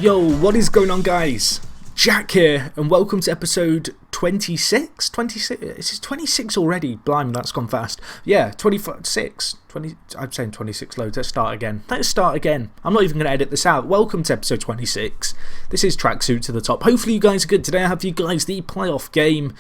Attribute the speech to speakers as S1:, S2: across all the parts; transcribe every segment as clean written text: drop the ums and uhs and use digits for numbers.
S1: Yo, what is going on, guys? Jack here, and welcome to episode 26? 26? It's 26 already. Blimey, that's gone fast. Yeah, 26. I'm saying 26 loads. Let's start again. I'm not even going to edit this out. Welcome to episode 26. This is Tracksuit to the top. Hopefully you guys are good. Today I have for you guys the playoff game.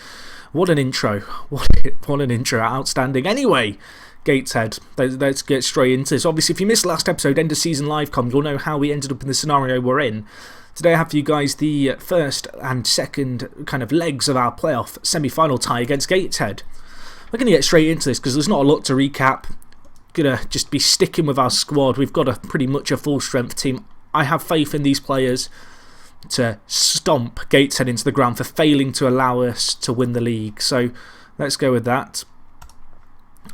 S1: What an intro. What an intro. Outstanding. Anyway, Gateshead, let's get straight into this. Obviously, if you missed last episode, end of season live com, you'll know how we ended up in the scenario we're in. Today I have for you guys the first and second kind of legs of our playoff semi-final tie against Gateshead. We're going to get straight into this because there's not a lot to recap. Going to just be sticking with our squad. We've got pretty much a full strength team. I have faith in these players to stomp Gateshead into the ground for failing to allow us to win the league. So let's go with that.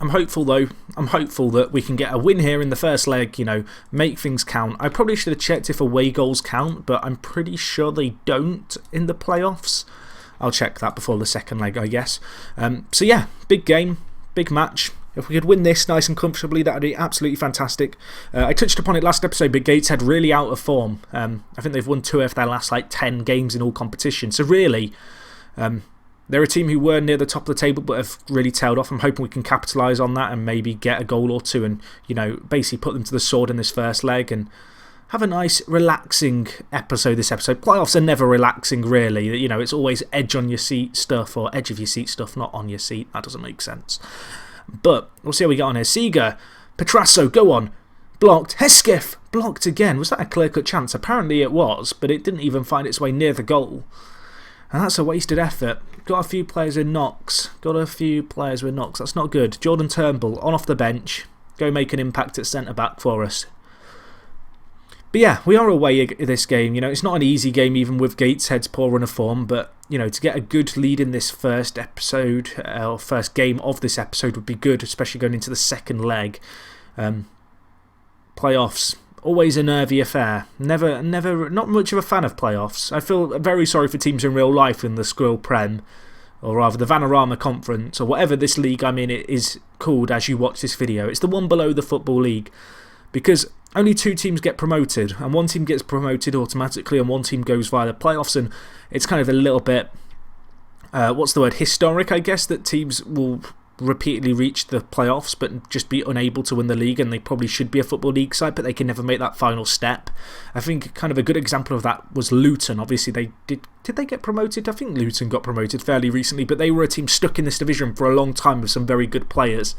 S1: I'm hopeful though. I'm hopeful that we can get a win here in the first leg, you know, make things count. I probably should have checked if away goals count, but I'm pretty sure they don't in the playoffs. I'll check that before the second leg, I guess. So yeah, big game, big match. If we could win this nice and comfortably, that would be absolutely fantastic. I touched upon it last episode, but Gateshead really out of form. I think they've won 2 of their last 10 games in all competitions. So really, they're a team who were near the top of the table but have really tailed off. I'm hoping we can capitalise on that and maybe get a goal or two and, you know, basically put them to the sword in this first leg and have a nice relaxing episode this episode. Playoffs are never relaxing really. You know, it's always edge on your seat stuff or edge of your seat stuff, not on your seat. That doesn't make sense. But we'll see how we get on here. Seeger, Petrasso, go on. Blocked. Hesketh, blocked again. Was that a clear-cut chance? Apparently it was, but it didn't even find its way near the goal. And that's a wasted effort. Got a few players with knocks. That's not good. Jordan Turnbull on off the bench. Go make an impact at centre-back for us. But yeah, we are away this game. You know, it's not an easy game even with Gateshead's poor run of form. But, you know, to get a good lead in this first episode, or first game of this episode would be good, especially going into the second leg. Playoffs. Always a nervy affair. Not much of a fan of playoffs. I feel very sorry for teams in real life in the Squirrel Prem, or rather the Vanarama Conference, or whatever this league I'm in is called as you watch this video. It's the one below the Football League, because only 2 teams get promoted, and one team gets promoted automatically, and one team goes via the playoffs, and it's kind of a little bit, historic, I guess, that teams will repeatedly reach the playoffs but just be unable to win the league, and they probably should be a Football League side but they can never make that final step. I think kind of a good example of that was Luton. Obviously they did they get promoted? I think Luton got promoted fairly recently, but they were a team stuck in this division for a long time with some very good players.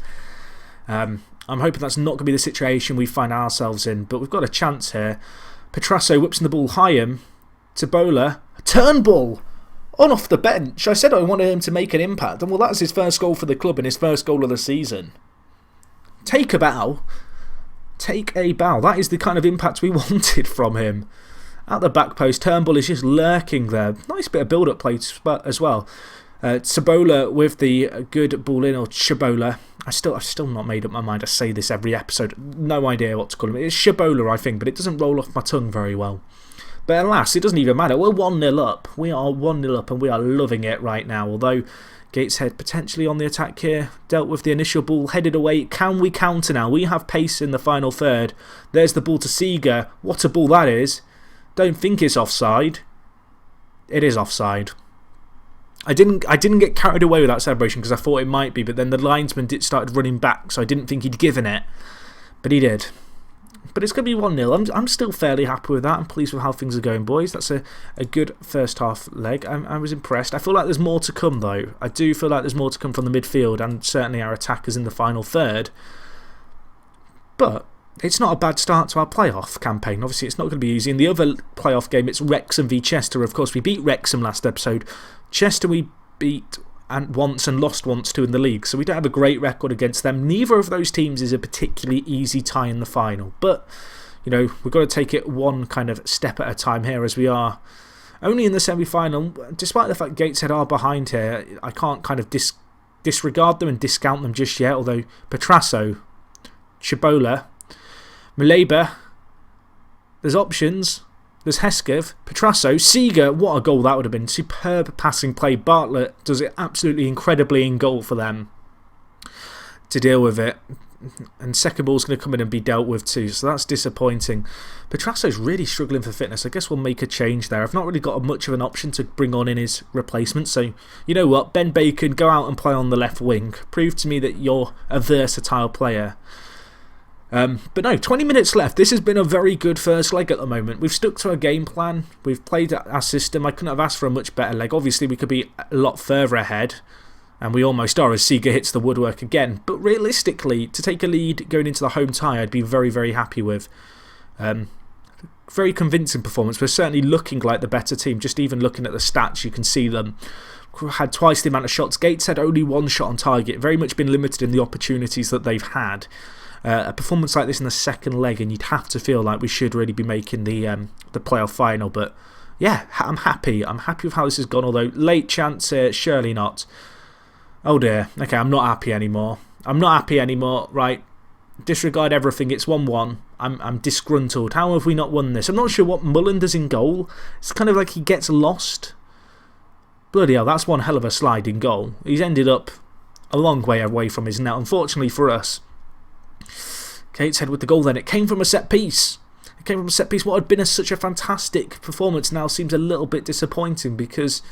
S1: I'm hoping that's not going to be the situation we find ourselves in, but we've got a chance here. Petrasso whips in the ball. Hyam to Bowler. Turnbull on off the bench. I said I wanted him to make an impact, and well, that's his first goal for the club and his first goal of the season. Take a bow. That is the kind of impact we wanted from him. At the back post, Turnbull is just lurking there. Nice bit of build-up play as well. Cibola with the good ball in, or Cibola. I've still not made up my mind. I say this every episode. No idea what to call him. It's Cibola, I think, but it doesn't roll off my tongue very well. But alas, it doesn't even matter. We're 1-0 up. We are 1-0 up and we are loving it right now. Although Gateshead potentially on the attack here. Dealt with the initial ball, headed away. Can we counter now? We have pace in the final third. There's the ball to Seeger. What a ball that is. Don't think it's offside. It is offside. I didn't get carried away with that celebration because I thought it might be, but then the linesman started running back, so I didn't think he'd given it. But he did. But it's going to be 1-0. I'm still fairly happy with that. I'm pleased with how things are going, boys. That's a good first half leg. I was impressed. I feel like there's more to come, though. I do feel like there's more to come from the midfield and certainly our attackers in the final third. But it's not a bad start to our playoff campaign. Obviously, it's not going to be easy. In the other playoff game, it's Wrexham v Chester. Of course, we beat Wrexham last episode. Chester we beat once and lost once too in the league, so we don't have a great record against them. Neither of those teams is a particularly easy tie in the final, but you know, we've got to take it one kind of step at a time here, as we are only in the semi-final. Despite the fact Gateshead are behind here, I can't kind of disregard them and discount them just yet. Although Petrasso, Cibola, Muleba, there's options. There's Hesketh, Petrasso, Seeger. What a goal that would have been. Superb passing play. Bartlett does it absolutely incredibly in goal for them to deal with it. and second ball's going to come in and be dealt with too, so that's disappointing. Petrasso's really struggling for fitness. I guess we'll make a change there. I've not really got much of an option to bring on in his replacement, so you know what, Ben Bacon, go out and play on the left wing. Prove to me that you're a versatile player. But no, 20 minutes left. This has been a very good first leg at the moment. We've stuck to our game plan. We've played our system. I couldn't have asked for a much better leg. Obviously, we could be a lot further ahead, and we almost are as Seager hits the woodwork again. But realistically, to take a lead going into the home tie, I'd be very, very happy with. Very convincing performance. We're certainly looking like the better team. Just even looking at the stats, you can see them. Had twice the amount of shots. Gateshead only one shot on target. Very much been limited in the opportunities that they've had. A performance like this in the second leg, and you'd have to feel like we should really be making the playoff final. But yeah, I'm happy. I'm happy with how this has gone, although late chance, surely not. Oh dear. Okay, I'm not happy anymore. I'm not happy anymore. Right. Disregard everything. It's 1-1. I'm disgruntled. How have we not won this? I'm not sure what Mullen does in goal. It's kind of like he gets lost. Bloody hell, that's one hell of a slide in goal. He's ended up a long way away from his net, unfortunately for us. Gateshead with the goal then. It came from a set piece. It came from a set piece. What had been such a fantastic performance now seems a little bit disappointing because,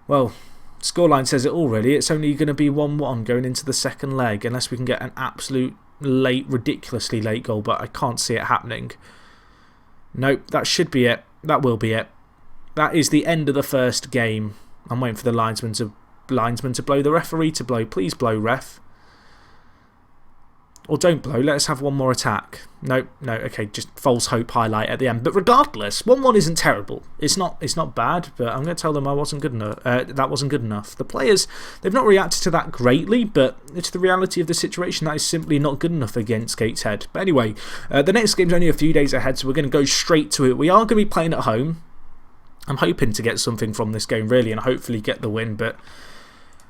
S1: well, scoreline says it all really. It's only going to be 1-1 going into the second leg unless we can get an absolute late, ridiculously late goal, but I can't see it happening. Nope, that should be it. That will be it. That is the end of the first game. I'm waiting for the linesman to blow, the referee to blow. Please blow, ref. Or don't blow, let us have one more attack. No, okay, just false hope highlight at the end. But regardless, 1-1 isn't terrible. It's not bad, but I'm going to tell them I wasn't good enough. That wasn't good enough. The players, they've not reacted to that greatly, but it's the reality of the situation. That is simply not good enough against Gateshead. But anyway, the next game's only a few days ahead, so we're going to go straight to it. We are going to be playing at home. I'm hoping to get something from this game, really, and hopefully get the win, but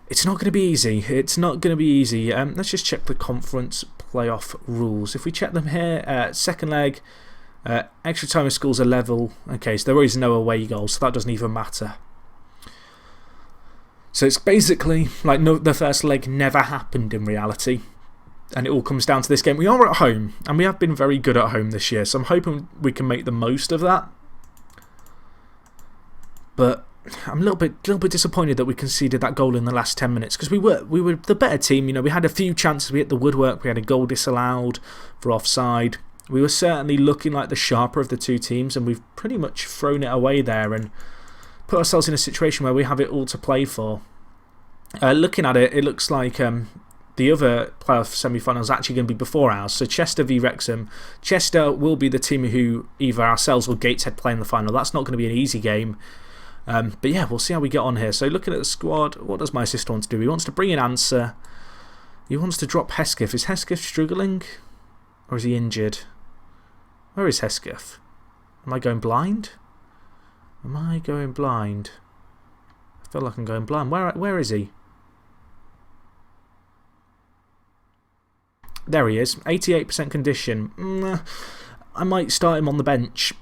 S1: it's not going to be easy. It's not going to be easy. Let's just check the conference playoff rules. If we check them here, second leg, extra time of schools are level. Okay, so there is no away goals, so that doesn't even matter. So it's basically like the first leg never happened in reality. And it all comes down to this game. We are at home, and we have been very good at home this year, so I'm hoping we can make the most of that. But I'm a little bit disappointed that we conceded that goal in the last 10 minutes because we were the better team. You know, we had a few chances. We hit the woodwork. We had a goal disallowed for offside. We were certainly looking like the sharper of the two teams, and we've pretty much thrown it away there and put ourselves in a situation where we have it all to play for. Looking at it, it looks like the other playoff semi-final is actually going to be before ours. So Chester v Wrexham. Chester will be the team who either ourselves or Gateshead play in the final. That's not going to be an easy game. But yeah, we'll see how we get on here. So looking at the squad, what does my assistant want to do? He wants to bring in Answer. He wants to drop Hesketh. Is Hesketh struggling? Or is he injured? Where is Hesketh? Am I going blind? Am I going blind? I feel like I'm going blind. Where is he? There he is. 88% condition. I might start him on the bench.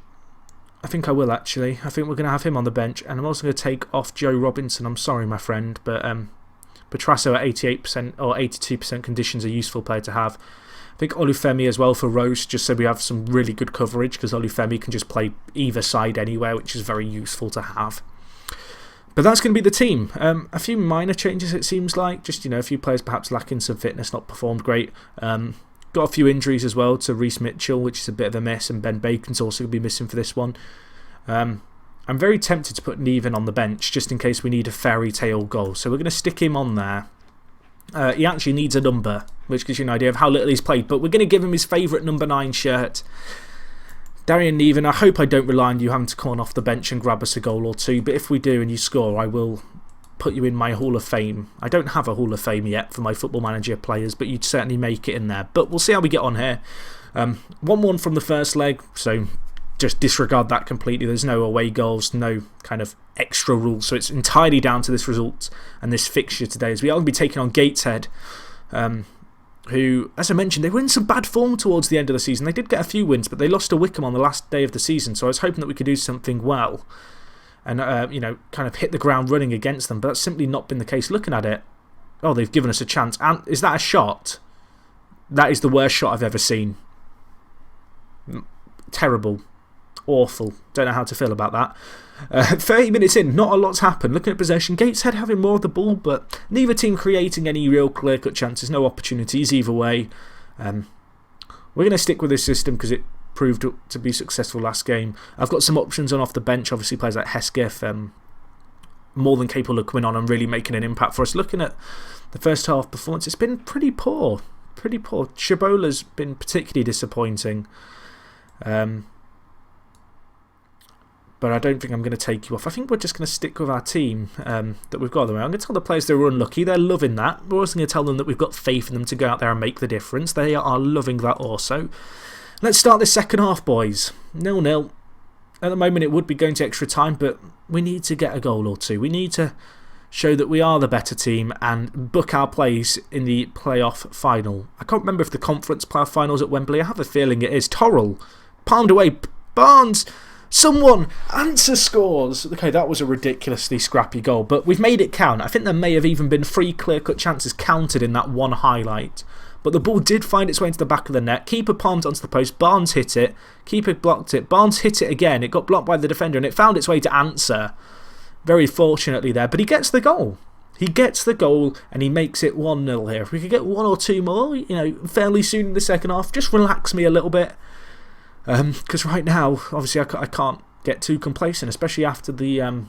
S1: I think I will actually. I think we're going to have him on the bench, and I'm also going to take off Joe Robinson. I'm sorry, my friend, but Petrasso at 88% or 82% condition is a useful player to have. I think Olufemi as well for Rose, just so we have some really good coverage, because Olufemi can just play either side anywhere, which is very useful to have. But that's going to be the team. A few minor changes, it seems like. Just, you know, a few players perhaps lacking some fitness, not performed great. Got a few injuries as well to Reece Mitchell, which is a bit of a mess, and Ben Bacon's also going to be missing for this one. I'm very tempted to put Neven on the bench just in case we need a fairy tale goal. So we're going to stick him on there. He actually needs a number, which gives you an idea of how little he's played. But we're going to give him his favourite number 9 shirt. Darian Neven, I hope I don't rely on you having to come on off the bench and grab us a goal or two. But if we do and you score, I will put you in my Hall of Fame. I don't have a Hall of Fame yet for my Football Manager players, but you'd certainly make it in there. But we'll see how we get on here. 1-1 from the first leg, so just disregard that completely. There's no away goals, no kind of extra rules. So it's entirely down to this result and this fixture today, as we are going to be taking on Gateshead, who, as I mentioned, they were in some bad form towards the end of the season. They did get a few wins, but they lost to Wickham on the last day of the season, so I was hoping that we could do something well and, you know, kind of hit the ground running against them, but that's simply not been the case. Looking at it, oh, they've given us a chance. And is that a shot? That is the worst shot I've ever seen. Terrible. Awful. Don't know how to feel about that. 30 minutes in, not a lot's happened. Looking at possession, Gateshead having more of the ball, but neither team creating any real clear-cut chances. No opportunities either way. We're going to stick with this system because it proved to be successful last game. I've got some options on off the bench. Obviously, players like Hesketh, more than capable of coming on and really making an impact for us. Looking at the first half performance, it's been pretty poor. Pretty poor. Shabola's been particularly disappointing. But I don't think I'm going to take you off. I think we're just going to stick with our team that we've got. I'm going to tell the players they were unlucky. They're loving that. We're also going to tell them that we've got faith in them to go out there and make the difference. They are loving that also. Let's start this second half, boys. 0-0. At the moment, it would be going to extra time, but we need to get a goal or two. We need to show that we are the better team and book our place in the playoff final. I can't remember if the conference playoff finals at Wembley. I have a feeling it is. Torrell, palmed away. Barnes. Someone, Answer scores. Okay, that was a ridiculously scrappy goal, but we've made it count. I think there may have even been 3 clear-cut chances counted in that one highlight. But the ball did find its way into the back of the net. Keeper palmed onto the post. Barnes hit it. Keeper blocked it. Barnes hit it again. It got blocked by the defender and it found its way to Answer. Very fortunately there. But he gets the goal. He gets the goal and he makes it 1-0 here. If we could get 1 or 2 more, fairly soon in the second half, just relax me a little bit. Because right now, obviously, I can't get too complacent, especially after the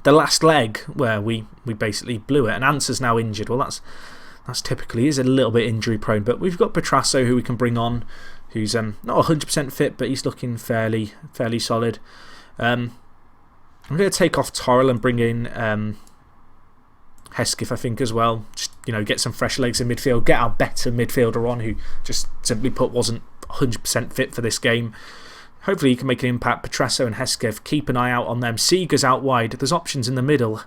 S1: last leg where we basically blew it. And Answer's now injured. Well, that's typically is a little bit injury prone, but we've got Petrasso who we can bring on, who's not 100% fit, but he's looking fairly solid. I'm going to take off Torrell and bring in Hesketh, I think, as well. Just, get some fresh legs in midfield, get our better midfielder on who just simply put wasn't 100% fit for this game. Hopefully he can make an impact. Petrasso and Hesketh, keep an eye out on them. Seeger's out wide. There's options in the middle.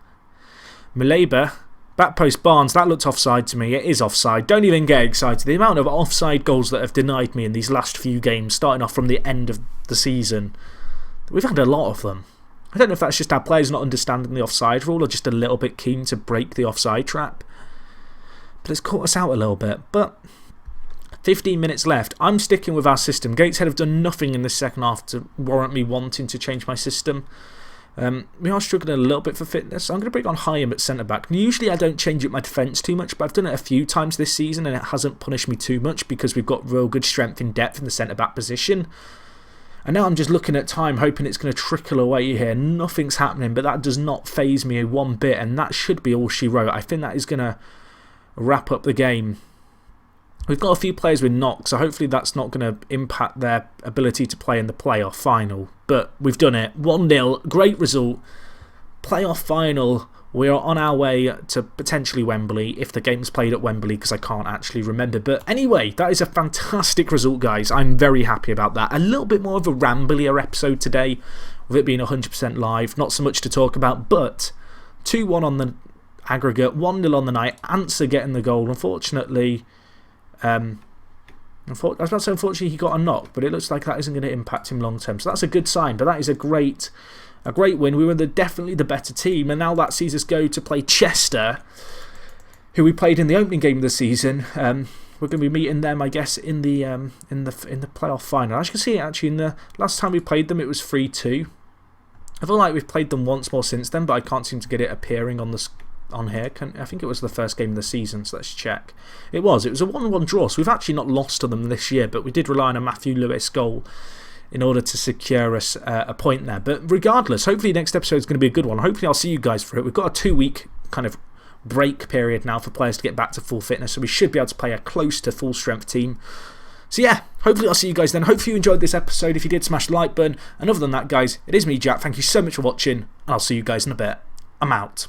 S1: Maleba, back post Barnes. That looked offside to me. It is offside. Don't even get excited. The amount of offside goals that have denied me in these last few games, starting off from the end of the season, we've had a lot of them. I don't know if that's just our players not understanding the offside rule or just a little bit keen to break the offside trap. But it's caught us out a little bit. But 15 minutes left. I'm sticking with our system. Gateshead have done nothing in the second half to warrant me wanting to change my system. We are struggling a little bit for fitness. I'm going to bring on Hyam at centre-back. Usually I don't change up my defence too much, but I've done it a few times this season and it hasn't punished me too much because we've got real good strength and depth in the centre-back position. And now I'm just looking at time, hoping it's going to trickle away here. Nothing's happening, but that does not faze me one bit, and that should be all she wrote. I think that is going to wrap up the game. We've got a few players with knocks, so hopefully that's not going to impact their ability to play in the playoff final. But we've done it. 1-0. Great result. Playoff final. We are on our way to potentially Wembley if the game's played at Wembley because I can't actually remember. But anyway, that is a fantastic result, guys. I'm very happy about that. A little bit more of a ramblier episode today with it being 100% live. Not so much to talk about, but 2-1 on the aggregate, 1-0 on the night. Answer getting the goal. Unfortunately, I was about to say unfortunately he got a knock, but it looks like that isn't going to impact him long term. So that's a good sign, but that is a great win. We were definitely the better team, and now that sees us go to play Chester, who we played in the opening game of the season. We're going to be meeting them, I guess, in the playoff final. As you can see, actually, in the last time we played them, it was 3-2. I feel like we've played them once more since then, but I can't seem to get it appearing on here. I think it was the first game of the season, so let's check. It was a 1-1 draw, so we've actually not lost to them this year, but we did rely on a Matthew Lewis goal in order to secure us a point there. But regardless, hopefully next episode is going to be a good one. Hopefully I'll see you guys for it. We've got a 2-week kind of break period now for players to get back to full fitness, so we should be able to play a close to full strength team. So yeah, hopefully I'll see you guys then. Hopefully you enjoyed this episode. If you did, smash the like button. And other than that, guys, it is me, Jack. Thank you so much for watching, and I'll see you guys in a bit. I'm out.